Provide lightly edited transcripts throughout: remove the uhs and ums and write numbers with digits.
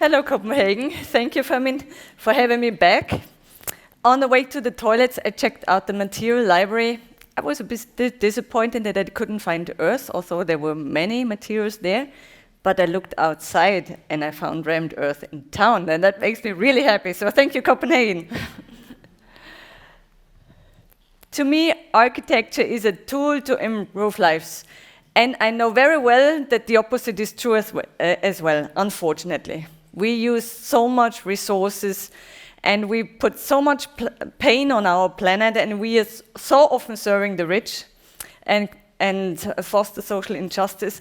Hello, Copenhagen. Thank you for having me back. On the way to the toilets, I checked out the material library. I was a bit disappointed that I couldn't find earth, although there were many materials there. But I looked outside and I found rammed earth in town, and that makes me really happy. So thank you, Copenhagen. To me, architecture is a tool to improve lives. And I know very well that the opposite is true as well, unfortunately. We use so much resources and we put so much pain on our planet, and we are so often serving the rich and foster social injustice.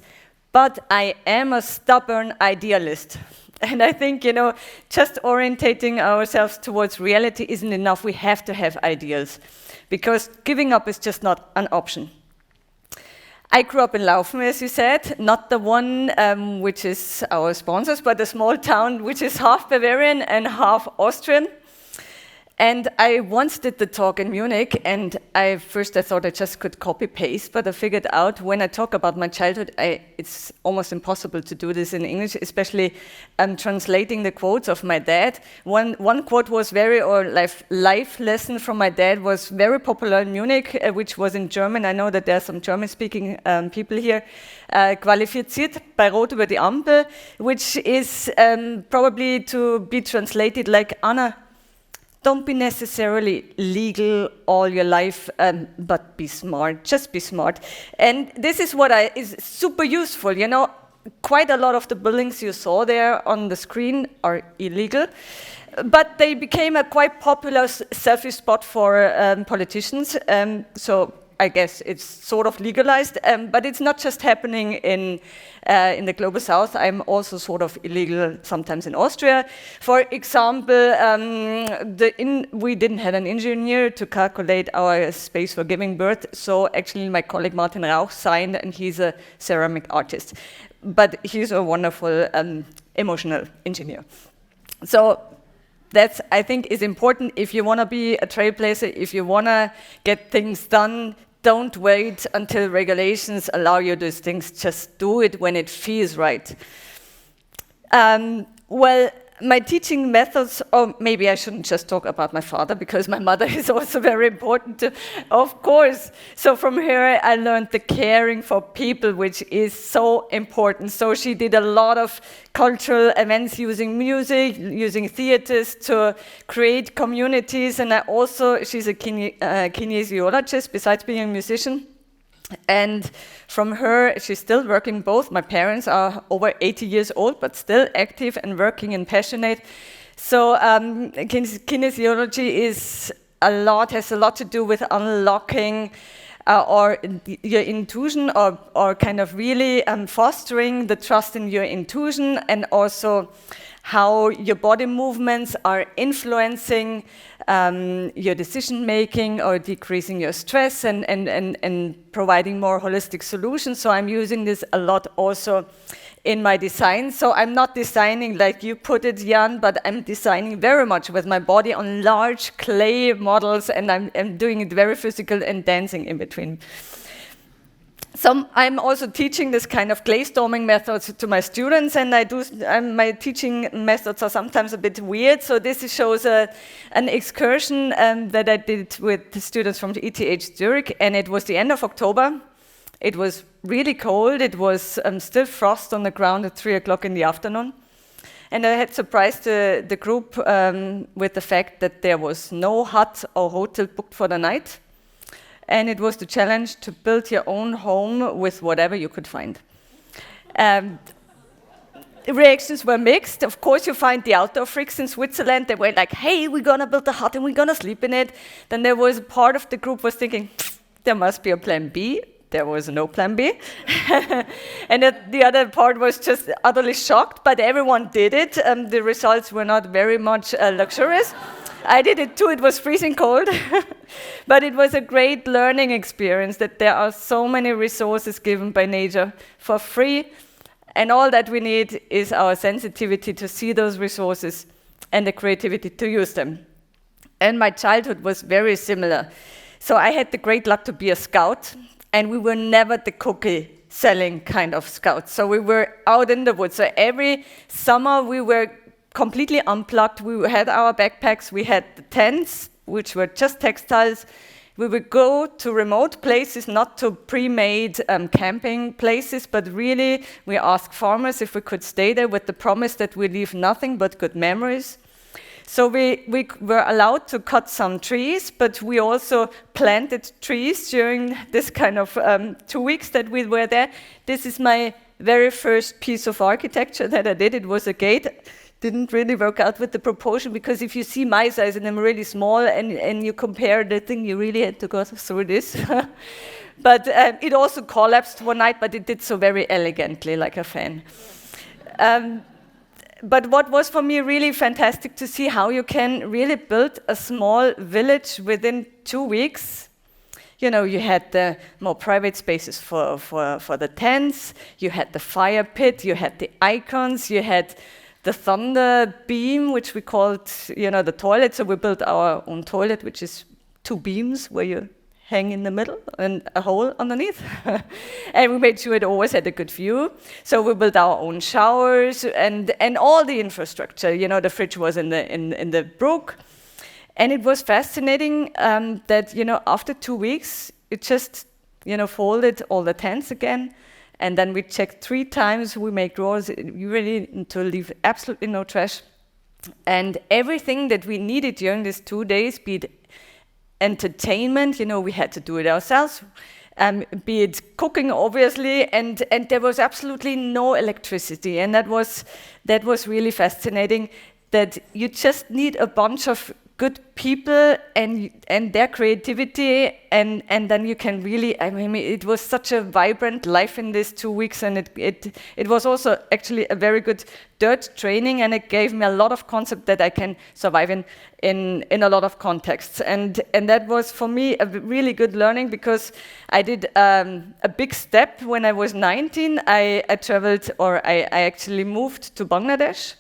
But I am a stubborn idealist. And I think, just orientating ourselves towards reality isn't enough. We have to have ideals, because giving up is just not an option. I grew up in Laufen, as you said, not the one which is our sponsors, but a small town which is half Bavarian and half Austrian. And I once did the talk in Munich, and first I thought I just could copy-paste, but I figured out when I talk about my childhood, it's almost impossible to do this in English, especially translating the quotes of my dad. One quote was life lesson from my dad was very popular in Munich, which was in German. I know that there are some German-speaking people here. Qualifiziert bei Rot über die Ampel, which is probably to be translated like, Anna, don't be necessarily legal all your life, but be smart. Just be smart. And this is what is super useful. Quite a lot of the buildings you saw there on the screen are illegal, but they became a quite popular selfie spot for politicians. So I guess it's sort of legalized, but it's not just happening in the global south. I'm also sort of illegal sometimes in Austria. For example, we didn't have an engineer to calculate our space for giving birth, so actually my colleague Martin Rauch signed, and he's a ceramic artist. But he's a wonderful emotional engineer. So that's, I think, is important. If you want to be a trailblazer, if you want to get things done, don't wait until regulations allow you those things. Just do it when it feels right. Well, my teaching methods, or maybe I shouldn't just talk about my father, because my mother is also very important too, of course. So from her, I learned the caring for people, which is so important. So she did a lot of cultural events using music, using theaters to create communities. And she's a kinesiologist besides being a musician. And from her, she's still working both. My parents are over 80 years old, but still active and working and passionate. So kinesiology has a lot to do with unlocking or your intuition, or kind of really fostering the trust in your intuition, and also how your body movements are influencing your decision-making or decreasing your stress, and providing more holistic solutions. So I'm using this a lot also in my design. So I'm not designing like you put it, Jan, but I'm designing very much with my body on large clay models, and I'm doing it very physical and dancing in between. So I'm also teaching this kind of clay storming methods to my students, and my teaching methods are sometimes a bit weird. So this shows an excursion that I did with the students from the ETH Zurich, and it was the end of October. It was really cold. It was still frost on the ground at 3 o'clock in the afternoon. And I had surprised the group with the fact that there was no hut or hotel booked for the night. And it was the challenge to build your own home with whatever you could find. The reactions were mixed. Of course, you find the outdoor freaks in Switzerland. They were like, hey, we're going to build a hut and we're going to sleep in it. Then there was a part of the group was thinking, there must be a plan B. There was no plan B. And the other part was just utterly shocked, but everyone did it. The results were not very much luxurious. I did it too. It was freezing cold. But it was a great learning experience, that there are so many resources given by nature for free. And all that we need is our sensitivity to see those resources and the creativity to use them. And my childhood was very similar. So I had the great luck to be a scout, and we were never the cookie-selling kind of scouts. So we were out in the woods. So every summer we were completely unplugged. We had our backpacks, we had the tents, which were just textiles. We would go to remote places, not to pre-made camping places, but really we asked farmers if we could stay there with the promise that we leave nothing but good memories. So we were allowed to cut some trees, but we also planted trees during this kind of 2 weeks that we were there. This is my very first piece of architecture that I did. It was a gate. Didn't really work out with the proportion, because if you see my size and I'm really small and you compare the thing, you really had to go through this. But it also collapsed one night, but it did so very elegantly, like a fan. But what was for me really fantastic to see how you can really build a small village within 2 weeks. You know, you had the more private spaces for the tents, you had the fire pit, you had the icons, you had the thunder beam, which we called, you know, the toilet. So we built our own toilet, which is 2 beams where you hang in the middle and a hole underneath. And we made sure it always had a good view. So we built our own showers and all the infrastructure. You know, the fridge was in the brook. And it was fascinating that, you know, after 2 weeks, it just, you know, folded all the tents again. And then we checked 3 times, we make drawers, you really need to leave absolutely no trash. And everything that we needed during these 2 days, be it entertainment, you know, we had to do it ourselves, be it cooking, obviously, and there was absolutely no electricity. And that was really fascinating, that you just need a bunch of good people and their creativity, and then you can really, I mean, it was such a vibrant life in these 2 weeks, and it was also actually a very good dirt training, and it gave me a lot of concept that I can survive in a lot of contexts, and that was for me a really good learning, because I did a big step when I was 19. I traveled, or I actually moved to Bangladesh.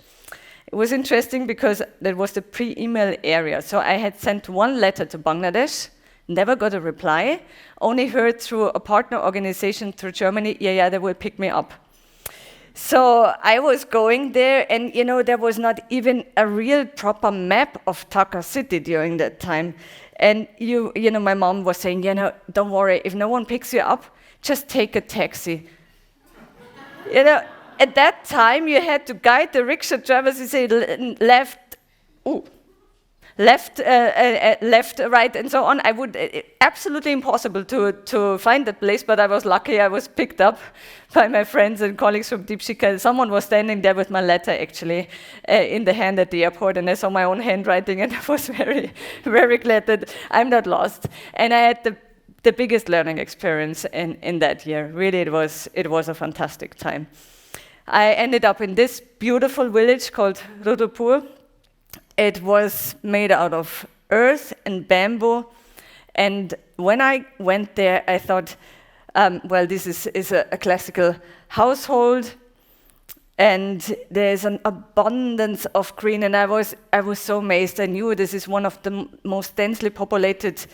It was interesting because that was the pre-email era. So I had sent 1 letter to Bangladesh, never got a reply, only heard through a partner organization through Germany, yeah, they will pick me up. So I was going there, and you know, there was not even a real proper map of Dhaka city during that time. And you know, my mom was saying, you know, don't worry, if no one picks you up, just take a taxi. You know, at that time, you had to guide the rickshaw drivers. You say left, right, and so on. I would absolutely impossible to find that place, but I was lucky. I was picked up by my friends and colleagues from Deepshika. Someone was standing there with my letter, actually, in the hand at the airport, and I saw my own handwriting, and I was very, very glad that I'm not lost. And I had the biggest learning experience in that year. Really, it was a fantastic time. I ended up in this beautiful village called Rudrapur. It was made out of earth and bamboo. And when I went there, I thought, well, this is a classical household, and there's an abundance of green. And I was so amazed. I knew this is one of the most densely populated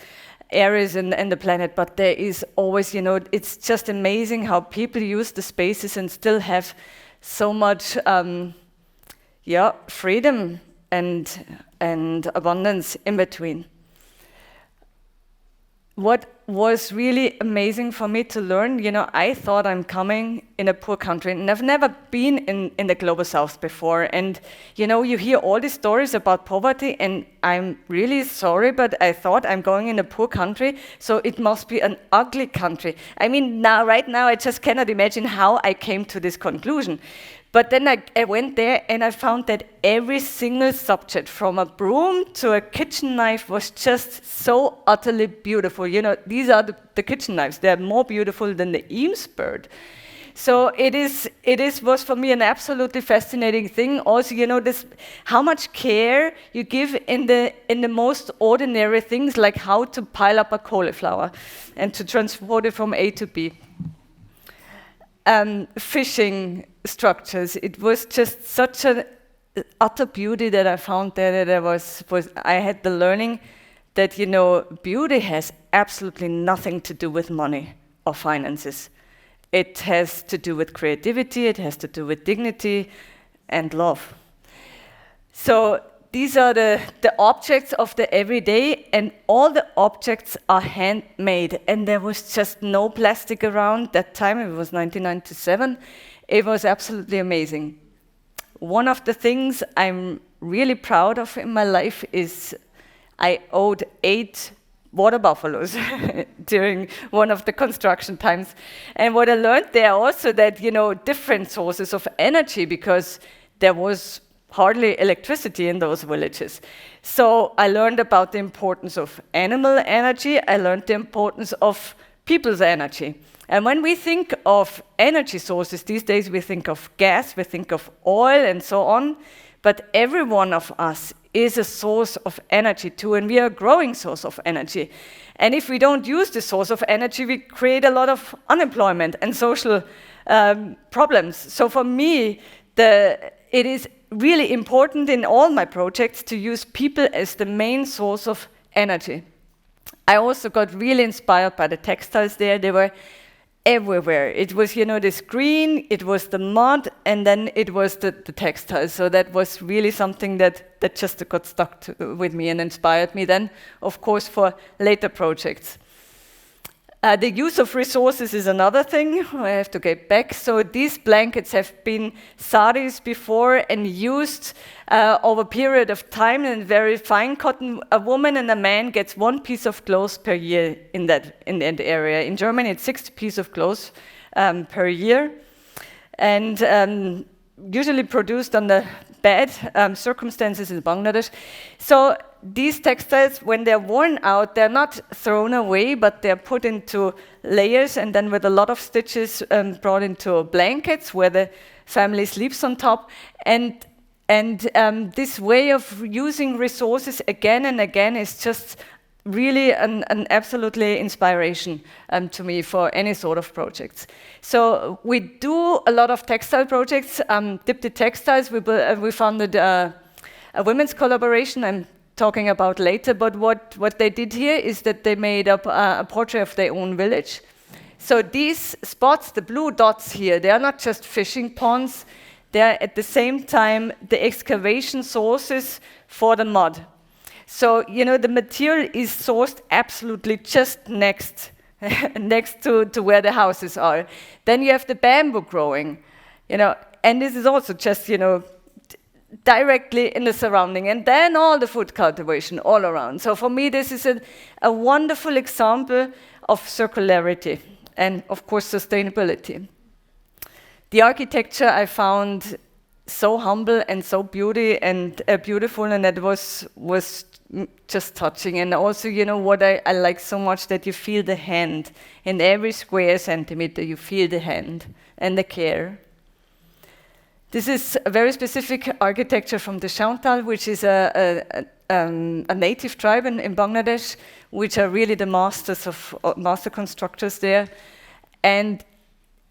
areas in the planet, but there is always, you know, it's just amazing how people use the spaces and still have so much freedom and abundance in between. What was really amazing for me to learn, you know, I thought I'm coming in a poor country, and I've never been in the global south before. And, you know, you hear all these stories about poverty, and I'm really sorry, but I thought I'm going in a poor country, so it must be an ugly country. I mean, right now, I just cannot imagine how I came to this conclusion. But then I went there and I found that every single subject, from a broom to a kitchen knife, was just so utterly beautiful. You know, these are the kitchen knives. They're more beautiful than the Eames bird. So it was for me an absolutely fascinating thing. Also, you know, this how much care you give in the most ordinary things, like how to pile up a cauliflower and to transport it from A to B. Fishing structures. It was just such an utter beauty that I found there, that I had the learning that, you know, beauty has absolutely nothing to do with money or finances. It has to do with creativity, it has to do with dignity and love. So these are the objects of the everyday, and all the objects are handmade, and there was just no plastic around that time. It was 1997. It was absolutely amazing. One of the things I'm really proud of in my life is I owed 8 water buffaloes during one of the construction times. And what I learned there also that, different sources of energy, because there was hardly electricity in those villages. So I learned about the importance of animal energy. I learned the importance of people's energy. And when we think of energy sources these days, we think of gas, we think of oil, and so on. But every one of us is a source of energy too, and we are a growing source of energy. And if we don't use the source of energy, we create a lot of unemployment and social problems. So for me, it is really important in all my projects to use people as the main source of energy. I also got really inspired by the textiles there. They were everywhere. It was, this green, it was the mud, and then it was the textiles. So that was really something that just got stuck with me and inspired me then, of course, for later projects. The use of resources is another thing. I have to get back. So these blankets have been saris before and used over a period of time in very fine cotton. A woman and a man gets 1 piece of clothes per year in that area. In Germany, it's 60 pieces of clothes per year, and usually produced under bad circumstances in Bangladesh. So these textiles, when they're worn out, they're not thrown away, but they're put into layers and then with a lot of stitches brought into blankets where the family sleeps on top. And this way of using resources again and again is just really an absolutely inspiration to me for any sort of projects. So we do a lot of textile projects. Dipti Textiles, we founded a women's collaboration I'm talking about later, but what they did here is that they made up a portrait of their own village. So these spots, the blue dots here, they are not just fishing ponds, they are at the same time the excavation sources for the mud. So, the material is sourced absolutely just next to where the houses are. Then you have the bamboo growing, and this is also just, directly in the surrounding, and then all the food cultivation all around. So for me, this is a wonderful example of circularity and, of course, sustainability. The architecture I found so humble and so beautiful, and that was just touching. And also, what I like so much, that you feel the hand. In every square centimeter, you feel the hand and the care. This is a very specific architecture from the Chantal, which is a native tribe in Bangladesh, which are really the master constructors there. And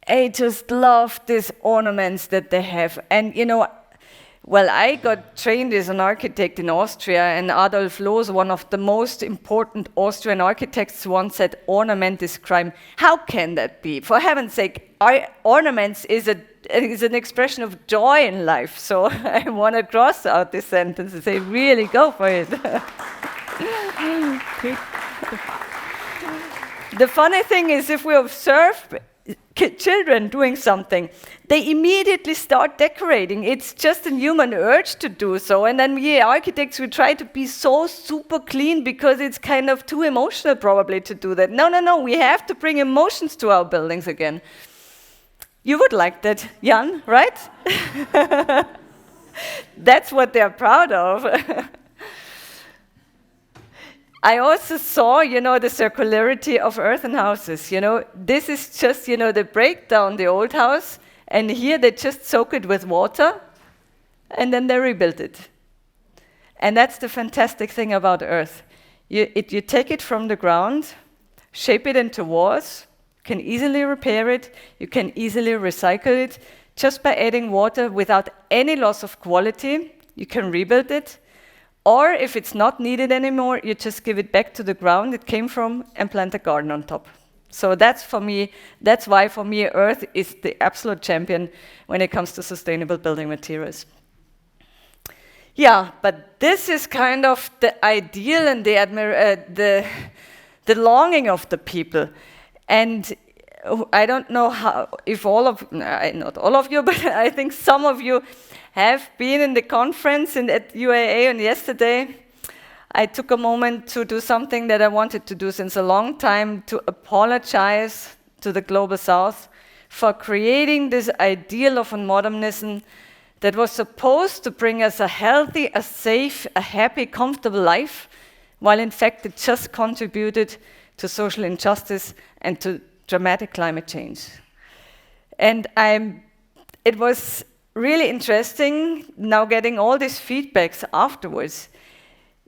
I just love these ornaments that they have. And I got trained as an architect in Austria, and Adolf Loos, one of the most important Austrian architects, once said, "Ornament is crime." How can that be? For heaven's sake, ornaments is an expression of joy in life. So I want to cross out this sentence and say, really go for it. The funny thing is, if we observe children doing something, they immediately start decorating. It's just a human urge to do so. And then we architects, we try to be so super clean because it's kind of too emotional probably to do that. No, we have to bring emotions to our buildings again. You would like that, Jan, right? That's what they're proud of. I also saw, the circularity of earthen houses. This is just, they break down the old house, and here they just soak it with water, and then they rebuild it. And that's the fantastic thing about earth. You take it from the ground, shape it into walls, can easily repair it, you can easily recycle it, just by adding water without any loss of quality. You can rebuild it. Or if it's not needed anymore, you just give it back to the ground it came from and plant a garden on top. So that's why for me earth is the absolute champion when it comes to sustainable building materials. Yeah, but this is kind of the ideal and the longing of the people. And I don't know how, if all of, not all of you, but I think some of you have been in the conference at UAA on yesterday. I took a moment to do something that I wanted to do since a long time, to apologize to the Global South for creating this ideal of a modernism that was supposed to bring us a healthy, a safe, a happy, comfortable life, while in fact it just contributed to social injustice and to dramatic climate change. And it was really interesting now getting all these feedbacks afterwards.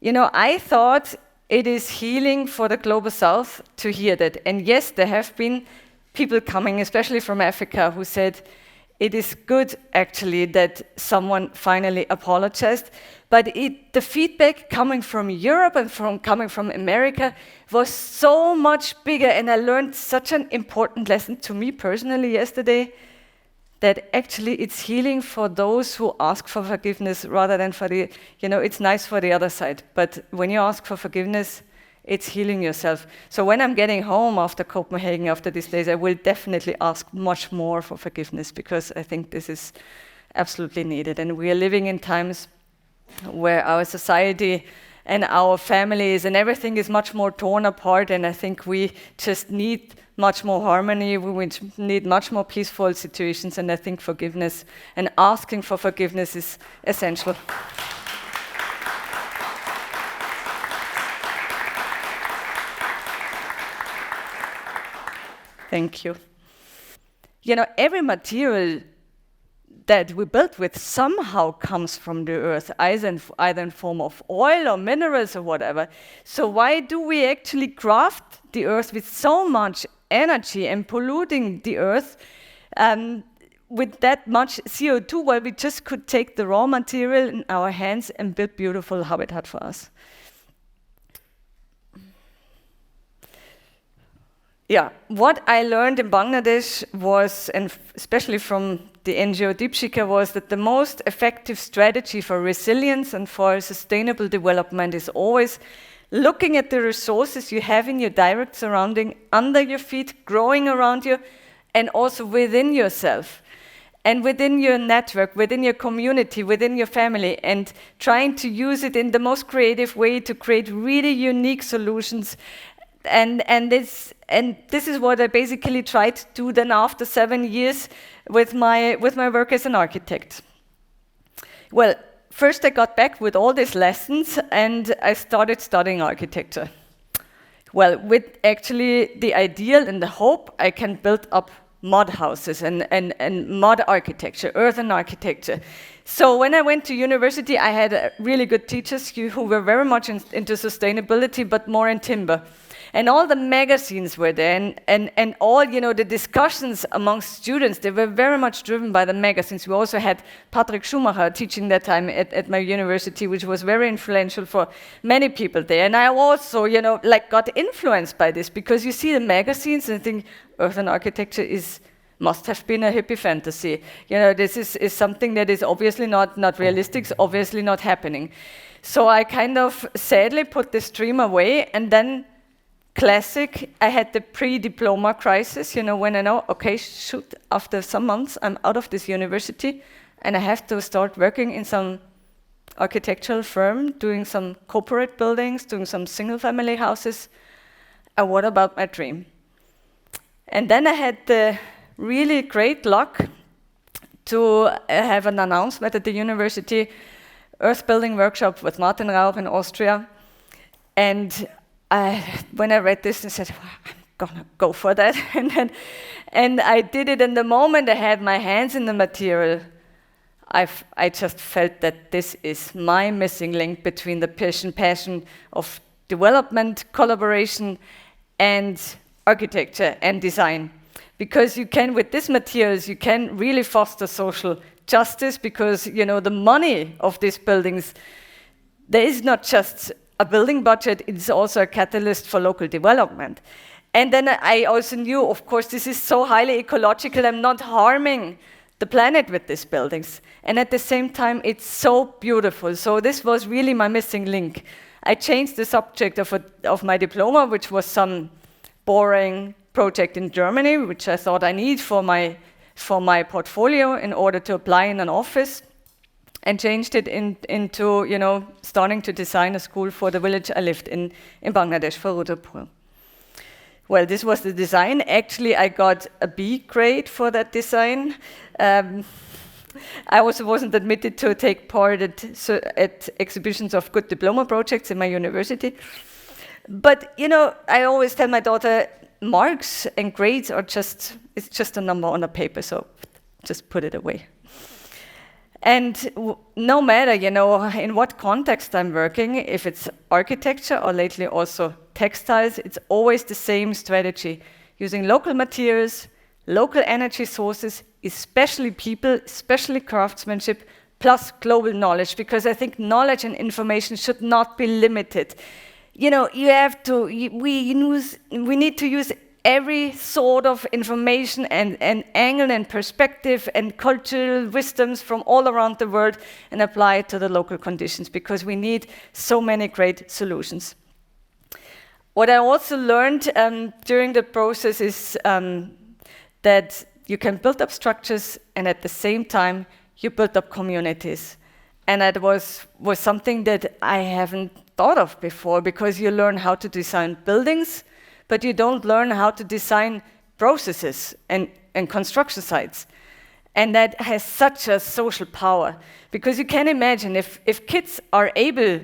You know, I thought it is healing for the Global South to hear that. And yes, there have been people coming, especially from Africa, who said, it is good, actually, that someone finally apologized. But the feedback coming from Europe and coming from America was so much bigger. And I learned such an important lesson to me personally yesterday, that actually it's healing for those who ask for forgiveness rather than for the, it's nice for the other side. But when you ask for forgiveness, it's healing yourself. So when I'm getting home after Copenhagen, after these days, I will definitely ask much more for forgiveness, because I think this is absolutely needed. And we are living in times where our society and our families and everything is much more torn apart, and I think we just need much more harmony, we need much more peaceful situations, and I think forgiveness and asking for forgiveness is essential. Thank you. Every material that we build with somehow comes from the earth, either in form of oil or minerals or whatever. So why do we actually craft the earth with so much energy and polluting the earth with that much CO2, while we just could take the raw material in our hands and build beautiful habitat for us? Yeah, what I learned in Bangladesh was, and especially from the NGO Deepshika, was that the most effective strategy for resilience and for sustainable development is always looking at the resources you have in your direct surrounding, under your feet, growing around you, and also within yourself, and within your network, within your community, within your family, and trying to use it in the most creative way to create really unique solutions. And this is what I basically tried to do then after 7 years with my work as an architect. Well, first I got back with all these lessons and I started studying architecture. Well, with actually the ideal and the hope I can build up mud houses and mud architecture, earthen architecture. So when I went to university, I had really good teachers who were very much into sustainability, but more in timber. And all the magazines were there, and all, the discussions amongst students, they were very much driven by the magazines. We also had Patrick Schumacher teaching that time at my university, which was very influential for many people there. And I also, got influenced by this, because you see the magazines and think, earthen architecture must have been a hippie fantasy. This is something that is obviously not realistic, it's obviously not happening. So I kind of sadly put this dream away, and then classic, I had the pre-diploma crisis, when I know, okay, shoot, after some months, I'm out of this university, and I have to start working in some architectural firm, doing some corporate buildings, doing some single-family houses. And what about my dream? And then I had the really great luck to have an announcement at the university, earth building workshop with Martin Rauch in Austria. And when I read this, I said, well, I'm gonna go for that. and I did it, and the moment I had my hands in the material, I just felt that this is my missing link between the passion of development, collaboration, and architecture and design. Because you can, with these materials, you can really foster social justice, because, the money of these buildings, there is not just a building budget, it's also a catalyst for local development. And then I also knew, of course, this is so highly ecological, I'm not harming the planet with these buildings. And at the same time, it's so beautiful. So this was really my missing link. I changed the subject of my diploma, which was some boring project in Germany, which I thought I need for my portfolio in order to apply in an office, and changed it into, starting to design a school for the village I lived in Bangladesh, for Rudrapur. Well, this was the design. Actually, I got a B grade for that design. I also wasn't admitted to take part at exhibitions of good diploma projects in my university. But, I always tell my daughter, marks and grades it's just a number on a paper, so just put it away. And no matter, in what context I'm working, if it's architecture or lately also textiles, it's always the same strategy, using local materials, local energy sources, especially people, especially craftsmanship, plus global knowledge, because I think knowledge and information should not be limited. We need to use every sort of information and angle and perspective and cultural wisdoms from all around the world and apply it to the local conditions, because we need so many great solutions. What I also learned during the process is that you can build up structures and at the same time you build up communities. And that was something that I haven't thought of before, because you learn how to design buildings, but you don't learn how to design processes and construction sites. And that has such a social power, because you can imagine if kids are able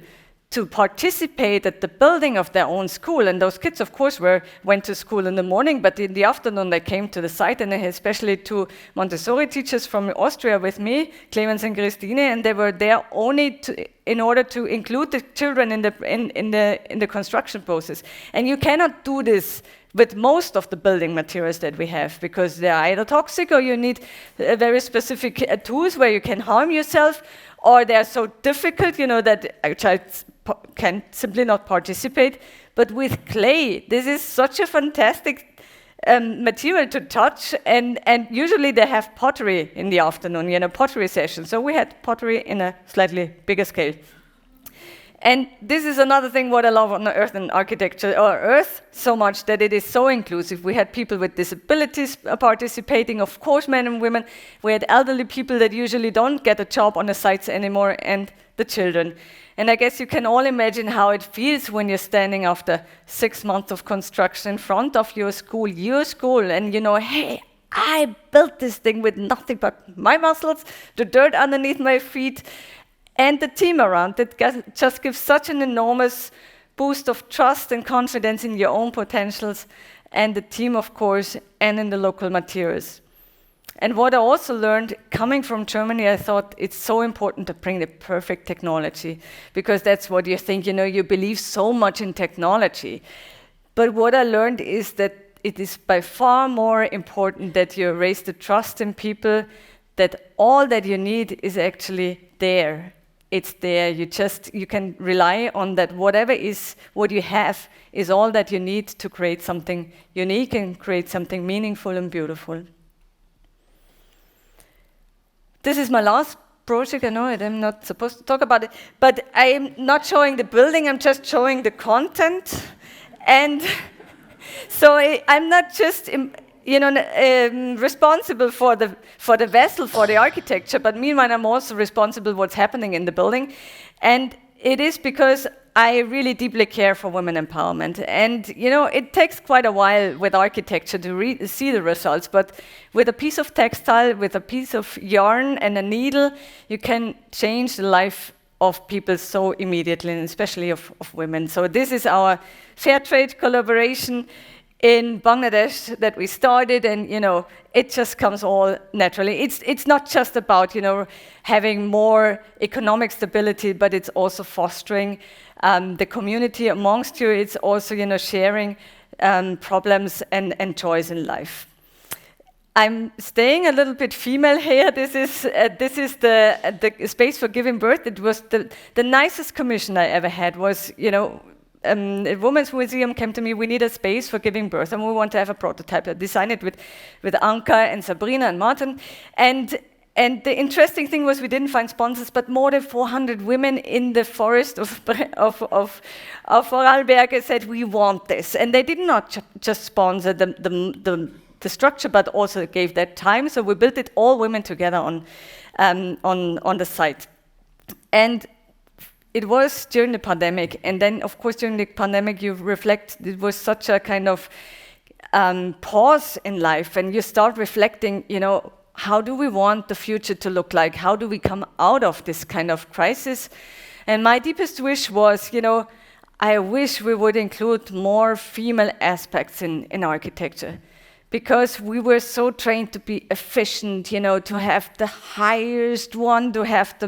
to participate at the building of their own school, and those kids, of course, went to school in the morning, but in the afternoon they came to the site, and especially two Montessori teachers from Austria with me, Clemens and Christine, and they were there only in order to include the children in the construction process. And you cannot do this with most of the building materials that we have, because they're either toxic or you need very specific tools where you can harm yourself, or they're so difficult, that a child can simply not participate. But with clay, this is such a fantastic material to touch, and usually they have pottery in the afternoon, pottery session. So we had pottery in a slightly bigger scale. And this is another thing what I love on the Earthen architecture, or Earth, so much that it is so inclusive. We had people with disabilities participating, of course, men and women. We had elderly people that usually don't get a job on the sites anymore, and the children. And I guess you can all imagine how it feels when you're standing after 6 months of construction in front of your school, and hey, I built this thing with nothing but my muscles, the dirt underneath my feet, and the team around it just gives such an enormous boost of trust and confidence in your own potentials, and the team, of course, and in the local materials. And what I also learned, coming from Germany, I thought it's so important to bring the perfect technology, because that's what you think, you believe so much in technology. But what I learned is that it is by far more important that you raise the trust in people, that all that you need is actually there. It's there. You can rely on that. Whatever is what you have is all that you need to create something unique and create something meaningful and beautiful. This is my last project. I know I'm not supposed to talk about it, but I am not showing the building. I'm just showing the content, and so I'm not just responsible for the vessel, for the architecture, but meanwhile I'm also responsible what's happening in the building. And it is because I really deeply care for women empowerment. And it takes quite a while with architecture to see the results, but with a piece of textile, with a piece of yarn and a needle, you can change the life of people so immediately, and especially of women. So this is our fair trade collaboration in Bangladesh that we started, and it just comes all naturally. It's not just about having more economic stability, but it's also fostering the community amongst you. It's also sharing problems and joys in life. I'm staying a little bit female here. This is the space for giving birth. It was the nicest commission I ever had. Was a women's museum came to me, we need a space for giving birth, and we want to have a prototype. I designed it with Anka and Sabrina and Martin. And the interesting thing was we didn't find sponsors, but more than 400 women in the forest of Vorarlberg said, we want this. And they did not just sponsor the structure, but also gave that time. So we built it all women together on the site. And it was during the pandemic. And then, of course, during the pandemic, you reflect, it was such a kind of pause in life. And you start reflecting, how do we want the future to look like? How do we come out of this kind of crisis? And my deepest wish was, I wish we would include more female aspects in architecture, because we were so trained to be efficient, to have the highest one, to have the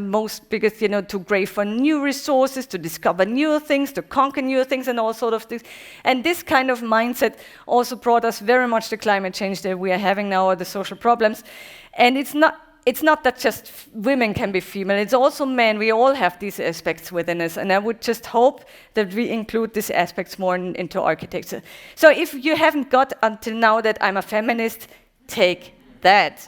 biggest, to grave for new resources, to discover new things, to conquer new things, and all sort of things. And this kind of mindset also brought us very much the climate change that we are having now, or the social problems. And it's not that just women can be female, it's also men. We all have these aspects within us, and I would just hope that we include these aspects more into architecture. So if you haven't got until now that I'm a feminist, take that.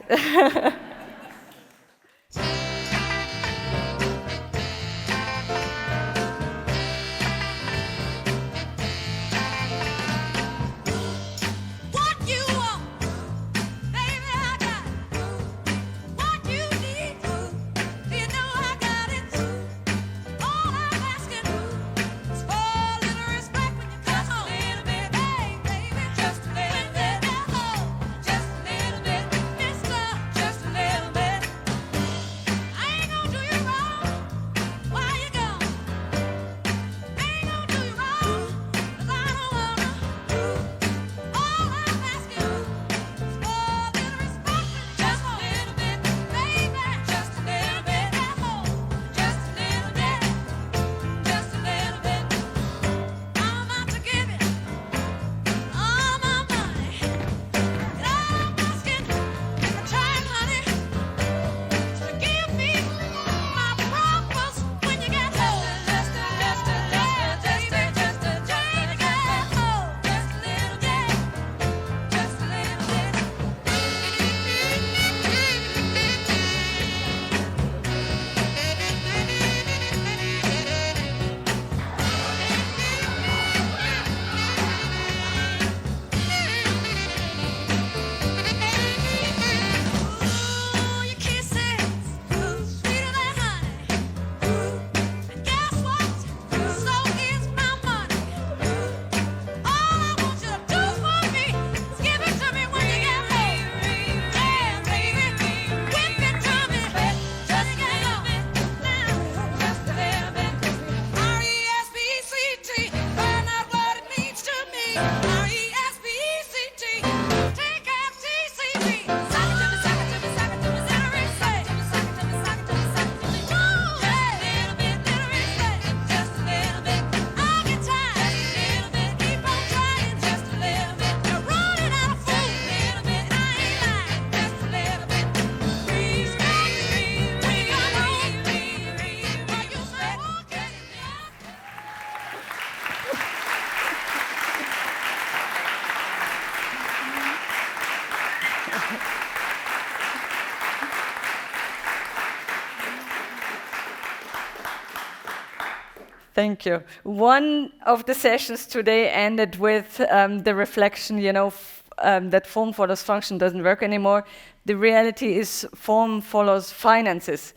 Thank you. One of the sessions today ended with the reflection, that form follows function doesn't work anymore. The reality is form follows finances.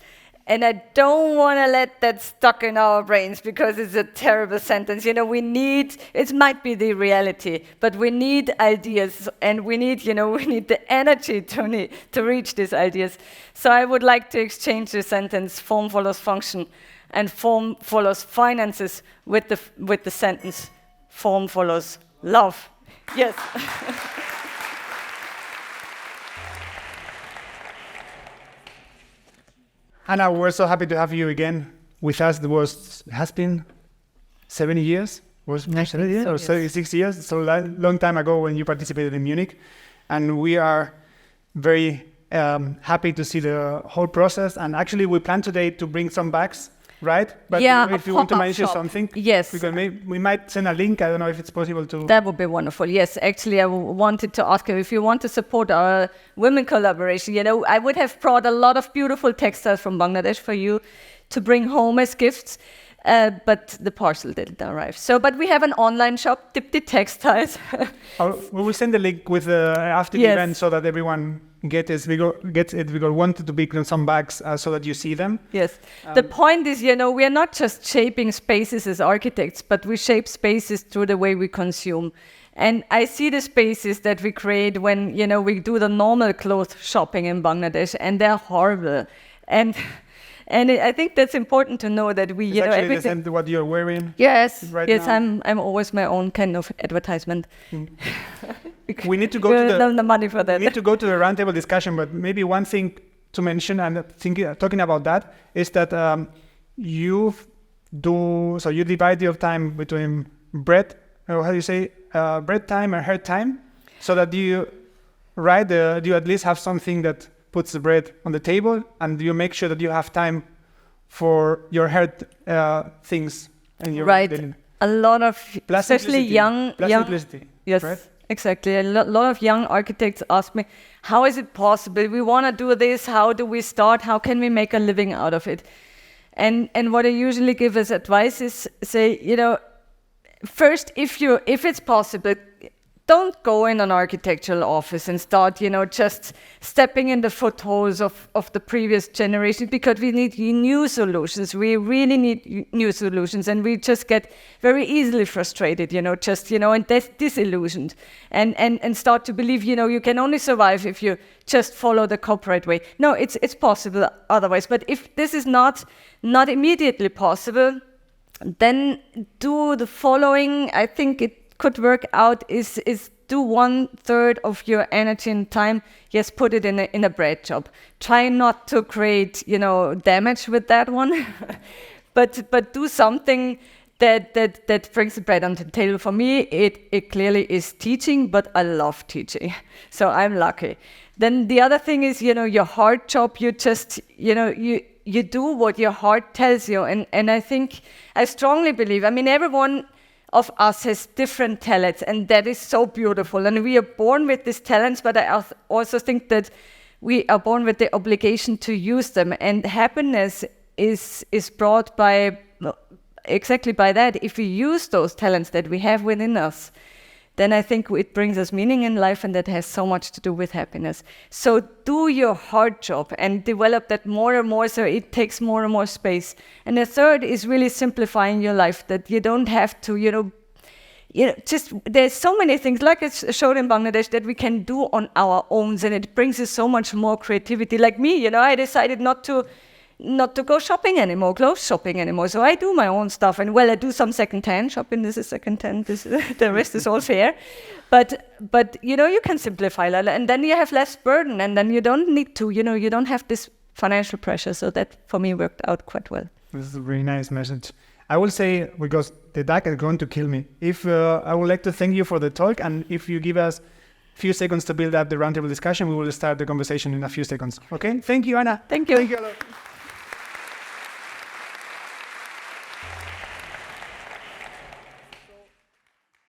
And I don't want to let that stuck in our brains because it's a terrible sentence. It might be the reality, but we need ideas, and we need the energy to reach these ideas. So I would like to exchange the sentence form follows function and form follows finances with the sentence form follows love. Yes. Anna, we're so happy to have you again with us. It has been 70 years? Was 70 years or 36 years? So long time ago when you participated in Munich. And we are very happy to see the whole process. And actually we plan today to bring some bags right? But if you want to mention something, yes, because we might send a link. I don't know if it's possible to. That would be wonderful. Yes, actually, I wanted to ask you if you want to support our women collaboration. I would have brought a lot of beautiful textiles from Bangladesh for you to bring home as gifts. But the parcel didn't arrive. But we have an online shop, Dipti Textiles. We will send the link with after the event so that everyone gets it. We wanted to bring some bags so that you see them. Yes. The point is, we are not just shaping spaces as architects, but we shape spaces through the way we consume. And I see the spaces that we create when, we do the normal clothes shopping in Bangladesh, and they're horrible. And I think that's important to know that we, it's actually the same to what you're wearing. Yes, right now. I'm always my own kind of advertisement. We need to go to the money for that. We need to go to the roundtable discussion, but maybe one thing to mention, and talking about that, is that you divide your time between bread time and hair time, so that you at least have something that puts the bread on the table, and you make sure that you have time for your hair things and your daily. A lot of, especially young, yes, right? Exactly. A lot of young architects ask me, how is it possible? We want to do this. How do we start? How can we make a living out of it? And what I usually give as advice is say, first, if it's possible, don't go in an architectural office and start, just stepping in the footholds of the previous generation, because we need new solutions. We really need new solutions, and we just get very easily frustrated, and disillusioned, and start to believe, you can only survive if you just follow the corporate way. No, it's possible otherwise. But if this is not immediately possible, then do the following. I think it could work out is do 1/3 of your energy and time, yes, put it in a bread job. Try not to create, damage with that one, but do something that brings the bread on the table. For me, it clearly is teaching, but I love teaching, so I'm lucky. Then the other thing is, your heart job. You just, you do what your heart tells you, and I strongly believe. Everyone of us has different talents, and that is so beautiful. And we are born with these talents, but I also think that we are born with the obligation to use them. And happiness is brought by exactly by that. If we use those talents that we have within us, then I think it brings us meaning in life, and that has so much to do with happiness. So do your hard job and develop that more and more, so it takes more and more space. And the third is really simplifying your life, that you don't have to, just there's so many things, like I showed in Bangladesh, that we can do on our own, and it brings us so much more creativity. Like me, I decided not to go clothes shopping anymore. So I do my own stuff, and I do some second-hand shopping. This is second-hand. The rest is all fair. But you can simplify, and then you have less burden, and then you don't need to, you don't have this financial pressure. So that for me worked out quite well. This is a really nice message. I will say, because the DAC is going to kill me, if I would like to thank you for the talk, and if you give us a few seconds to build up the roundtable discussion, we will start the conversation in a few seconds. Okay? Thank you, Anna. Thank you. Thank you a lot.